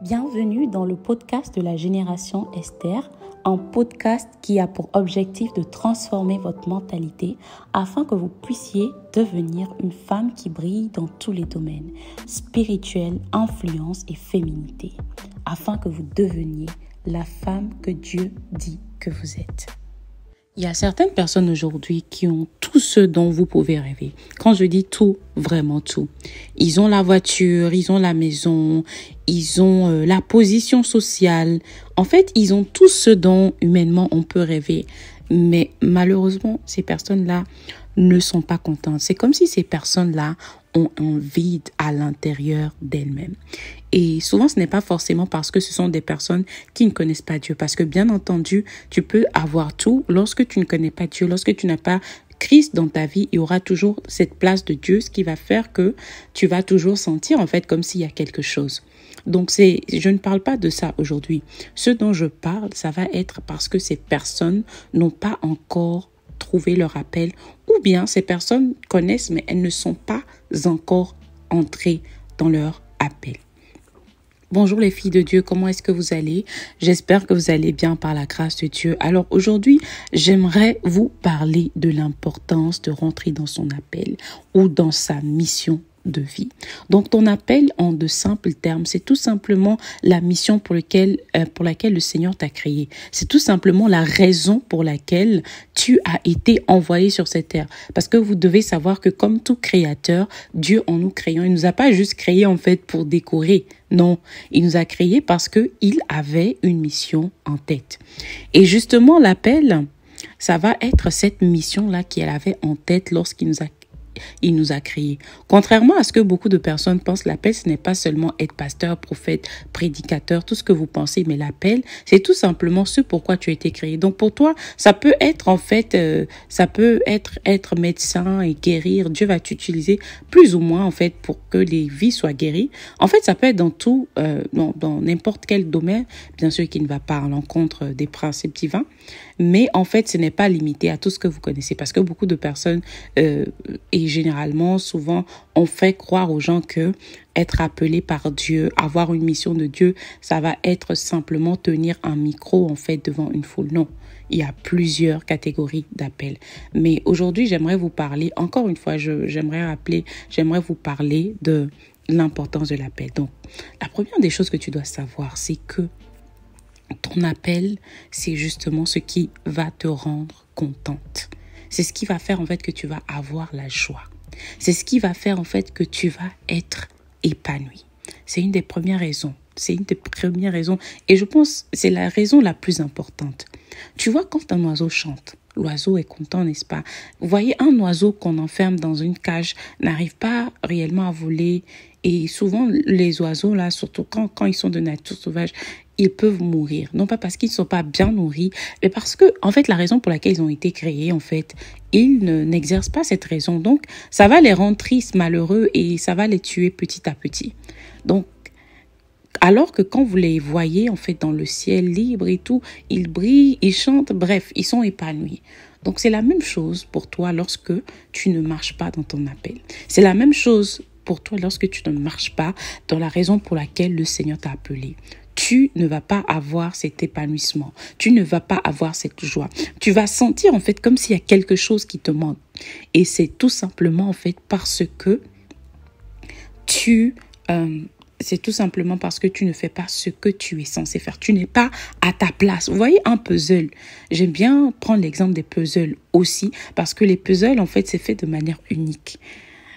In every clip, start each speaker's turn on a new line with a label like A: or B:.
A: Bienvenue dans le podcast de la génération Esther, un podcast qui a pour objectif de transformer votre mentalité afin que vous puissiez devenir une femme qui brille dans tous les domaines, spirituel, influence et féminité, afin que vous deveniez la femme que Dieu dit que vous êtes. Il y a certaines personnes aujourd'hui qui ont tout ce dont vous pouvez rêver. Quand je dis tout, vraiment tout. Ils ont la voiture, ils ont la maison, ils ont la position sociale. En fait, ils ont tout ce dont humainement on peut rêver. Mais malheureusement, ces personnes-là ne sont pas contentes. C'est comme si ces personnes-là ont un vide à l'intérieur d'elles-mêmes. Et souvent, ce n'est pas forcément parce que ce sont des personnes qui ne connaissent pas Dieu. Parce que bien entendu, tu peux avoir tout lorsque tu ne connais pas Dieu, lorsque tu n'as pas Christ dans ta vie, il y aura toujours cette place de Dieu, ce qui va faire que tu vas toujours sentir en fait comme s'il y a quelque chose. Donc, je ne parle pas de ça aujourd'hui. Ce dont je parle, ça va être parce que ces personnes n'ont pas encore trouvé leur appel, ou bien ces personnes connaissent, mais elles ne sont pas encore entrées dans leur appel. Bonjour les filles de Dieu, comment est-ce que vous allez? J'espère que vous allez bien par la grâce de Dieu. Alors aujourd'hui, j'aimerais vous parler de l'importance de rentrer dans son appel ou dans sa mission de vie. Donc ton appel, en de simples termes, c'est tout simplement la mission pour laquelle le Seigneur t'a créé. C'est tout simplement la raison pour laquelle tu as été envoyé sur cette terre. Parce que vous devez savoir que comme tout créateur, Dieu en nous créant, il nous a pas juste créé en fait pour décorer. Non, il nous a créés parce que il avait une mission en tête. Et justement, l'appel, ça va être cette mission-là qu'il avait en tête lorsqu'il nous a créés. Contrairement à ce que beaucoup de personnes pensent, l'appel, ce n'est pas seulement être pasteur, prophète, prédicateur, tout ce que vous pensez, mais l'appel, c'est tout simplement ce pourquoi tu as été créé. Donc pour toi, ça peut être en fait, être médecin et guérir. Dieu va t'utiliser plus ou moins en fait pour que les vies soient guéries. En fait, ça peut être dans tout, dans n'importe quel domaine, bien sûr qui ne va pas à l'encontre des principes divins, mais en fait, ce n'est pas limité à tout ce que vous connaissez parce que beaucoup de personnes et généralement, souvent, on fait croire aux gens que être appelé par Dieu, avoir une mission de Dieu, ça va être simplement tenir un micro en fait devant une foule. Non, il y a plusieurs catégories d'appels. Mais aujourd'hui, j'aimerais vous parler, encore une fois, j'aimerais vous parler de l'importance de l'appel. Donc, la première des choses que tu dois savoir, c'est que ton appel, c'est justement ce qui va te rendre contente. C'est ce qui va faire en fait que tu vas avoir la joie. C'est ce qui va faire en fait que tu vas être épanoui. C'est une des premières raisons. Et je pense que c'est la raison la plus importante. Tu vois, quand un oiseau chante, l'oiseau est content, n'est-ce pas? Vous voyez, un oiseau qu'on enferme dans une cage n'arrive pas réellement à voler. Et souvent, les oiseaux, là, surtout quand ils sont de nature sauvage, ils peuvent mourir. Non pas parce qu'ils ne sont pas bien nourris, mais parce que, en fait, la raison pour laquelle ils ont été créés, en fait, ils n'exercent pas cette raison. Donc, ça va les rendre tristes, malheureux et ça va les tuer petit à petit. Donc, alors que quand vous les voyez, en fait, dans le ciel libre et tout, ils brillent, ils chantent, bref, ils sont épanouis. Donc, c'est la même chose pour toi lorsque tu ne marches pas dans ton appel. C'est la même chose pour toi lorsque tu ne marches pas dans la raison pour laquelle le Seigneur t'a appelé. Tu ne vas pas avoir cet épanouissement. Tu ne vas pas avoir cette joie. Tu vas sentir en fait comme s'il y a quelque chose qui te manque. Et c'est tout simplement en fait parce que tu ne fais pas ce que tu es censé faire. Tu n'es pas à ta place. Vous voyez un puzzle. J'aime bien prendre l'exemple des puzzles aussi parce que les puzzles en fait c'est fait de manière unique.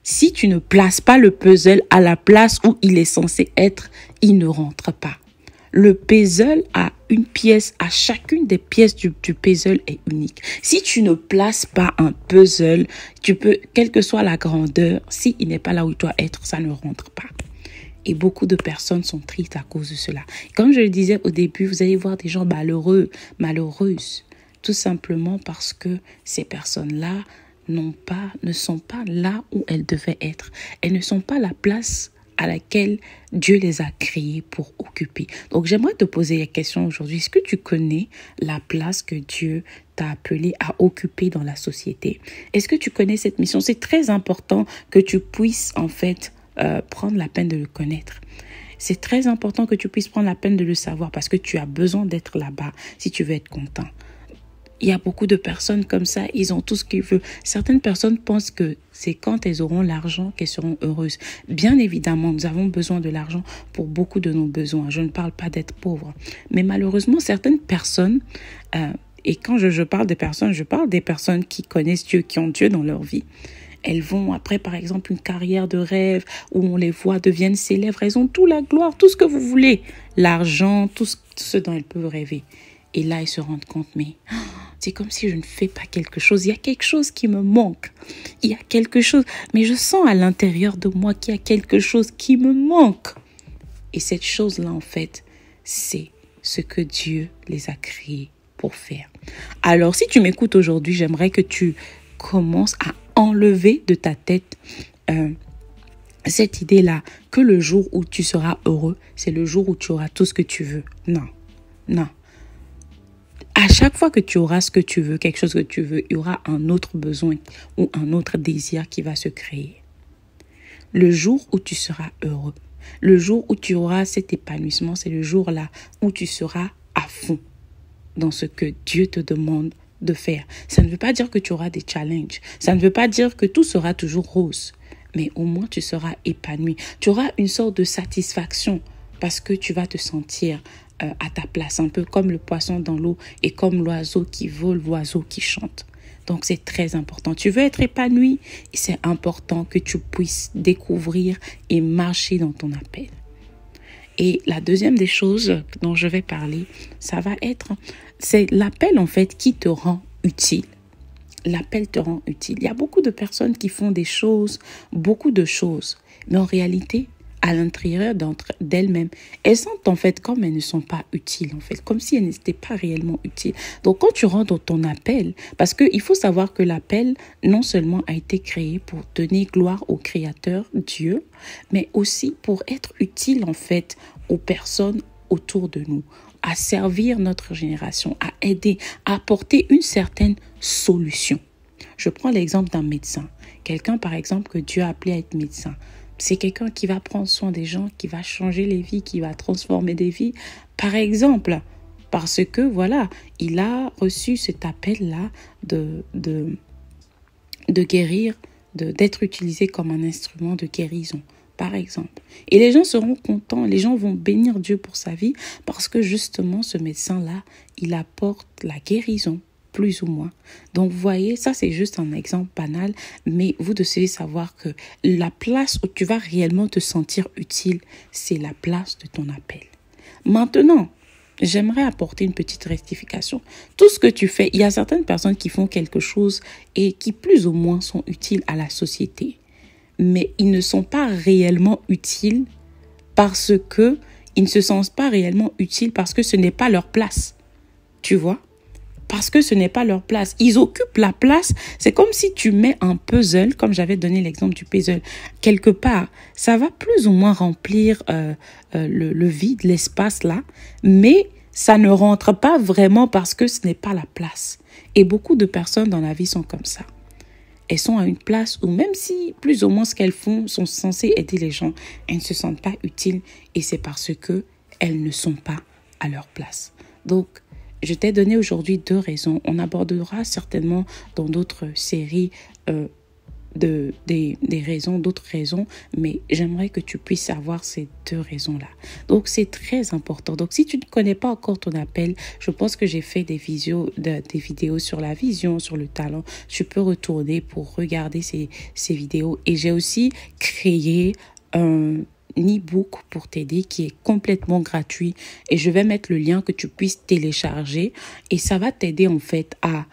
A: Si tu ne places pas le puzzle à la place où il est censé être, il ne rentre pas. Le puzzle a une pièce, à chacune des pièces du puzzle est unique. Si tu ne places pas un puzzle, tu peux, quelle que soit la grandeur, s'il n'est pas là où il doit être, ça ne rentre pas. Et beaucoup de personnes sont tristes à cause de cela. Comme je le disais au début, vous allez voir des gens malheureuses, tout simplement parce que ces personnes-là ne sont pas là où elles devaient être. Elles ne sont pas la place à laquelle Dieu les a créés pour occuper. Donc, j'aimerais te poser la question aujourd'hui. Est-ce que tu connais la place que Dieu t'a appelé à occuper dans la société? Est-ce que tu connais cette mission? C'est très important que tu puisses, en fait, prendre la peine de le connaître. C'est très important que tu puisses prendre la peine de le savoir parce que tu as besoin d'être là-bas si tu veux être content. Il y a beaucoup de personnes comme ça, ils ont tout ce qu'ils veulent. Certaines personnes pensent que c'est quand elles auront l'argent qu'elles seront heureuses. Bien évidemment, nous avons besoin de l'argent pour beaucoup de nos besoins. Je ne parle pas d'être pauvre. Mais malheureusement, certaines personnes, et quand je parle de personnes, je parle des personnes qui connaissent Dieu, qui ont Dieu dans leur vie. Elles vont après, par exemple, une carrière de rêve où on les voit deviennent célèbres. Elles ont tout la gloire, tout ce que vous voulez. L'argent, tout ce dont elles peuvent rêver. Et là, elles se rendent compte, mais c'est comme si je ne fais pas quelque chose. Il y a quelque chose qui me manque. Il y a quelque chose. Mais je sens à l'intérieur de moi qu'il y a quelque chose qui me manque. Et cette chose-là, en fait, c'est ce que Dieu les a créés pour faire. Alors, si tu m'écoutes aujourd'hui, j'aimerais que tu commences à enlever de ta tête cette idée-là que le jour où tu seras heureux, c'est le jour où tu auras tout ce que tu veux. Non, non. À chaque fois que tu auras ce que tu veux, quelque chose que tu veux, il y aura un autre besoin ou un autre désir qui va se créer. Le jour où tu seras heureux, le jour où tu auras cet épanouissement, c'est le jour-là où tu seras à fond dans ce que Dieu te demande de faire. Ça ne veut pas dire que tu auras des challenges. Ça ne veut pas dire que tout sera toujours rose. Mais au moins, tu seras épanoui. Tu auras une sorte de satisfaction parce que tu vas te sentir à ta place, un peu comme le poisson dans l'eau et comme l'oiseau qui vole, l'oiseau qui chante. Donc, c'est très important. Tu veux être épanoui et c'est important que tu puisses découvrir et marcher dans ton appel. Et la deuxième des choses dont je vais parler, c'est l'appel en fait qui te rend utile. L'appel te rend utile. Il y a beaucoup de personnes qui font des choses, beaucoup de choses, mais en réalité, à l'intérieur d'elles-mêmes, elles sentent en fait comme elles ne sont pas utiles en fait, comme si elles n'étaient pas réellement utiles. Donc quand tu rentres dans ton appel, parce qu'il faut savoir que l'appel non seulement a été créé pour donner gloire au Créateur, Dieu, mais aussi pour être utile en fait aux personnes autour de nous, à servir notre génération, à aider, à apporter une certaine solution. Je prends l'exemple d'un médecin. Quelqu'un par exemple que Dieu a appelé à être médecin. C'est quelqu'un qui va prendre soin des gens, qui va changer les vies, qui va transformer des vies. Par exemple, parce que voilà, il a reçu cet appel-là de guérir, d'être utilisé comme un instrument de guérison, par exemple. Et les gens seront contents, les gens vont bénir Dieu pour sa vie parce que justement, ce médecin-là, il apporte la guérison. Plus ou moins. Donc, vous voyez, ça, c'est juste un exemple banal, mais vous devez savoir que la place où tu vas réellement te sentir utile, c'est la place de ton appel. Maintenant, j'aimerais apporter une petite rectification. Tout ce que tu fais, il y a certaines personnes qui font quelque chose et qui plus ou moins sont utiles à la société, mais ils ne sont pas réellement utiles parce que ils ne se sentent pas réellement utiles parce que ce n'est pas leur place. Tu vois? Parce que ce n'est pas leur place. Ils occupent la place. C'est comme si tu mets un puzzle, comme j'avais donné l'exemple du puzzle, quelque part. Ça va plus ou moins remplir le vide, l'espace là, mais ça ne rentre pas vraiment parce que ce n'est pas la place. Et beaucoup de personnes dans la vie sont comme ça. Elles sont à une place où même si plus ou moins ce qu'elles font sont censées aider les gens, elles ne se sentent pas utiles et c'est parce que elles ne sont pas à leur place. Donc, je t'ai donné aujourd'hui 2 raisons. On abordera certainement dans d'autres séries des raisons, d'autres raisons, mais j'aimerais que tu puisses savoir ces 2 raisons-là. Donc, c'est très important. Donc, si tu ne connais pas encore ton appel, je pense que j'ai fait des vidéos sur la vision, sur le talent. Tu peux retourner pour regarder ces vidéos. Et j'ai aussi créé un e-book pour t'aider qui est complètement gratuit et je vais mettre le lien que tu puisses télécharger et ça va t'aider en fait à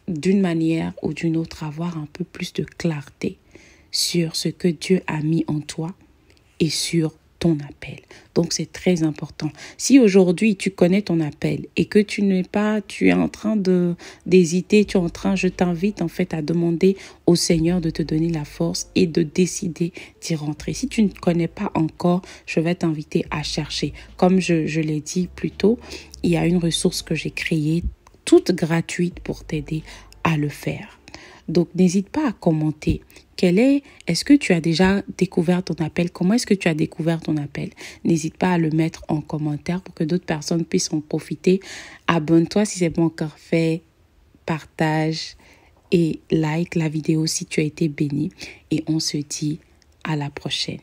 A: d'une manière ou d'une autre avoir un peu plus de clarté sur ce que Dieu a mis en toi et sur ton appel. Donc c'est très important. Si aujourd'hui tu connais ton appel et que tu es en train d'hésiter, je t'invite en fait à demander au Seigneur de te donner la force et de décider d'y rentrer. Si tu ne connais pas encore, je vais t'inviter à chercher. Comme je l'ai dit plus tôt, il y a une ressource que j'ai créée, toute gratuite pour t'aider à le faire. Donc n'hésite pas à commenter Est-ce que tu as déjà découvert ton appel? Comment est-ce que tu as découvert ton appel? N'hésite pas à le mettre en commentaire pour que d'autres personnes puissent en profiter. Abonne-toi si ce n'est pas encore fait. Partage et like la vidéo si tu as été béni. Et on se dit à la prochaine.